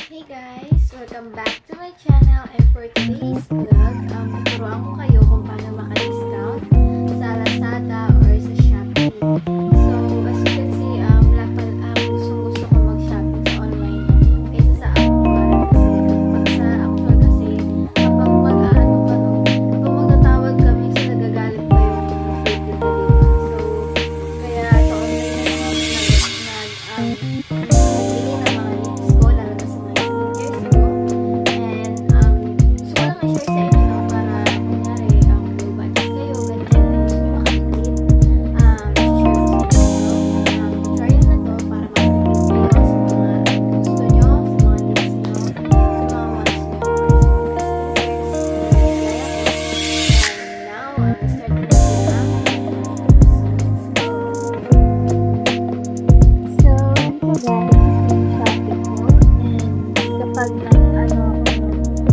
Hey guys! Welcome back to my channel, and for today's vlog, tuturuan ko kayo kung paano maka-discount sa Lazada or sa Shopee. So, as you can see, gusto ko mag-shopping sa online kaysa sa actual. Kasi sa actual kasi, kapag magtatawag kami, so nagagalit pa yung dito. So, kaya sa online na nagbili ng mga needs ko, lalo na sa mga teenagers ko. And gusto ko lang i-share sa inyo, no, para kunyari low budget kayo, ganyan, and gusto nyo makatipid, share ko sa inyo, tutorial na to para makatipid kayo sa mga gusto nyo, sa mga needs nyo, sa mga wants nyo, or sa mga stickers na gaya ko. And now, start na natin ang So, dito guys, yung Shopee ko. And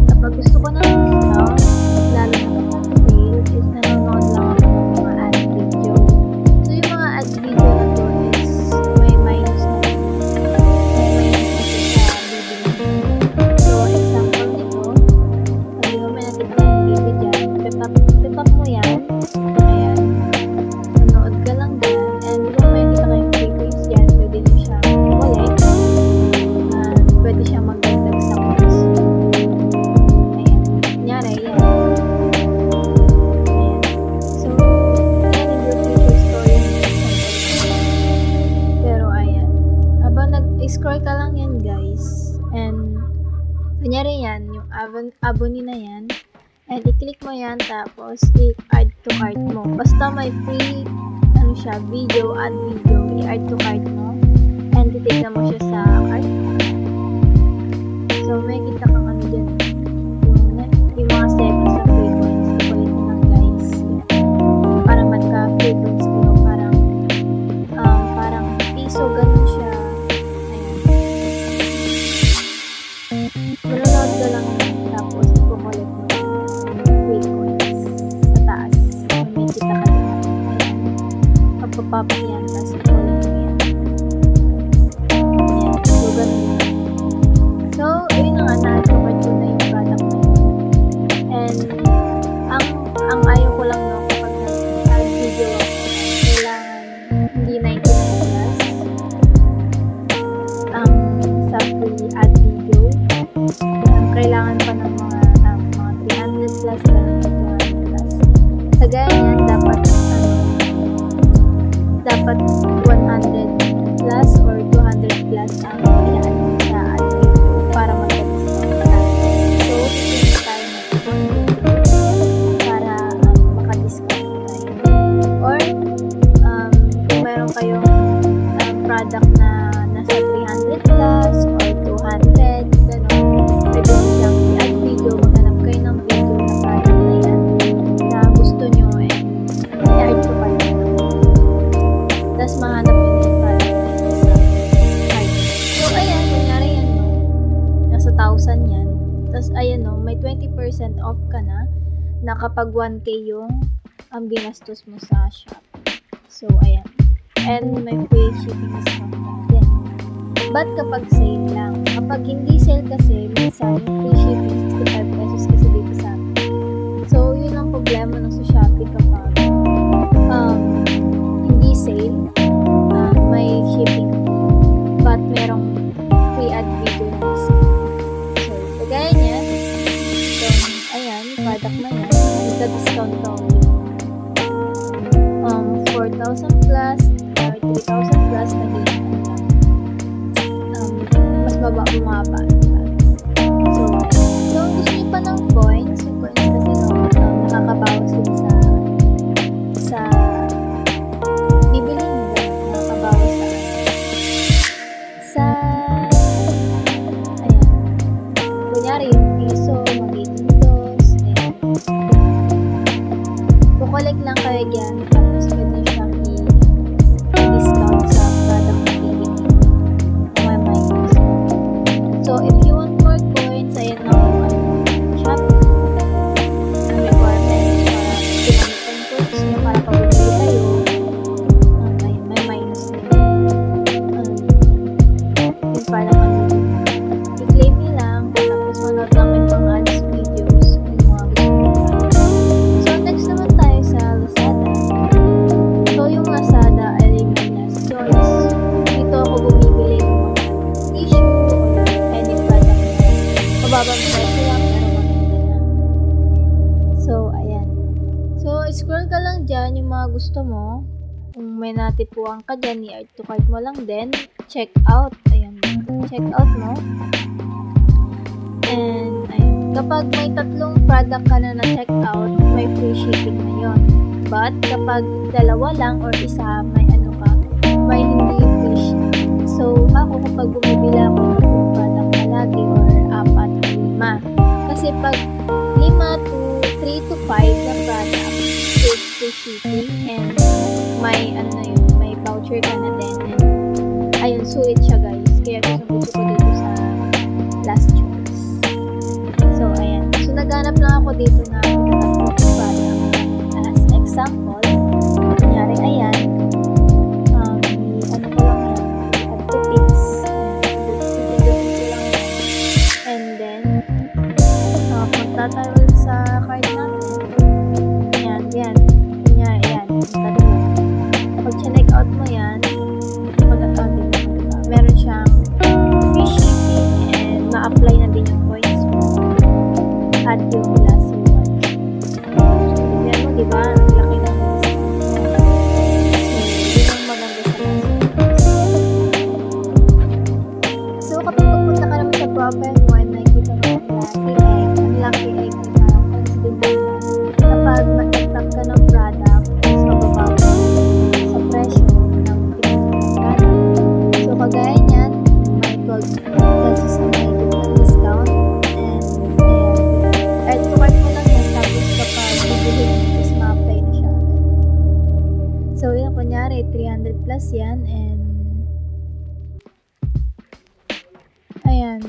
kapag gusto ko ng discount, lalo na kapag sale, is nanonood lang ako ng mga ad video. So, yung mga ad video na to is may minus na sa bibili. So, example nito, sabi mo may nakita yung baby dyan, pipap mo yan, ayan, manood ka lang dyan, and di ba may nakita kayong free coins dyan, pwede nyo siya i-collect, pwede siya magdagdag sa coins. Ayan, kunyari, yan. Ayan. So, yan yung future story nito. Pero, ayan. Habang nag-scroll ka lang yan, guys, and kunyari yan, yung abonee na yan, and i-click mo yan, tapos i-add to cart mo. Basta may free, siya, video, add video, i-add to cart mo, and titignan mo siya sa cart. So, may kita kang ano dyan, yung mga seconds na free coins, i-collect mo lang, guys. Para magka-free coins kayo, parang piso, ganun siya. Ayan. Manonood ka lang yan, tapos i-collect mo free coins sa taas. May kita ka din. Ayan. Pagpapap yan, tapos i-collect mo yan. Ayan. So, ganun yan. So, yun na nga, na-advocate ko na yung product na yun. And, ang ayaw ko lang no, kapag nag-add video ako, kailangan hindi 99 plus sa free add video. Kailangan pa ng mga 300 plus, 200 plus. Sa gaya niyan, dapat 100 plus or 200 plus ang i-add mo sa add video para mag-discount tayo. So, hindi tayo mag-discount para maka-discount tayo. Or, kung meron kayong product na nasa 300 plus or 200, gano'n, pwede nyo siyang i-add video, maghanap kayo ng video na product na yan na gusto nyo, and i-add ko pa yun. Tapos mahanap nyo yung product na yun sa cart. So, ayan, kunyari yan, no, nasa 1,000 yan. Tapos, ayan, no, may 20% off ka na kapag 1K yung ginastos mo sa shop. So, ayan. And may free shipping discount natin. But kapag sale lang. Kapag hindi sale kasi, minsan free shipping 65 pesos kasi dito sa atin. So, yun ang problema ng sa Shopee kapag hindi sale, may shipping fee, but merong free ad video na discount. So, kagaya niya, so, ayan, product na yan, nagka-discount ka ulit. 4,000 plus or 3,000 plus na ganyan lang. Mas bumaba, diba? So, gusto nyo pa ng coins. Yung coins kasi nakakabawas yun sa bibili nyo. Nakakabawas ayan. Kunyari, yung piso, mag-itindos, ayan. Kukolek lang kayo dyan, tapos pwede siyang i-discount sa product na bibili. So, if mababang presyo lang pero maganda na. So, ayan. So, scroll ka lang dyan yung mga gusto mo. Kung may natipuan ka dyan, i-add to cart mo lang din. Check out. Ayan. Check out mo. And, ayan. Kapag may 3 product ka na na-check out, may free shipping na yun. But, kapag 2 lang or isa, may ano ka, may hindi free shipping. So, ako kapag bumibili ako ng 2 product palagi or 4 o 5. Kasi pag 3 to 5 na product, with free shipping and may ano na yun, may voucher ka na din. And, ayun, sulit siya guys. Kaya gusto ko dito sa last choice. So, ayan. So, naghanap lang ako dito na product. As example, kunyari, ayan. Ano ko lang yan. Add to pins. And then, magtataroon sa card natin. Ayan, yan. Kunyari, ayan. Pag check out mo yan, meron siyang free shipping and ma-apply na din yung points mo at yung last reward. So, yan mo, diba? Ang laki ng discount mo. So, yun ang maganda sa last. So, kapag pupunta ka naman sa profile mo and nakikita mo ang lucky egg, parang coincidental na kapag mag-attract ka ng product, mas mababaw sa presyo ng product. So, kagaya niyan, may 12 pesos na may discount. And, add to cart mo lang yan. Tapos, kapag bibili mo, mas ma-apply na siya. So, yun, kunyari, 300 plus yan. And, ayan,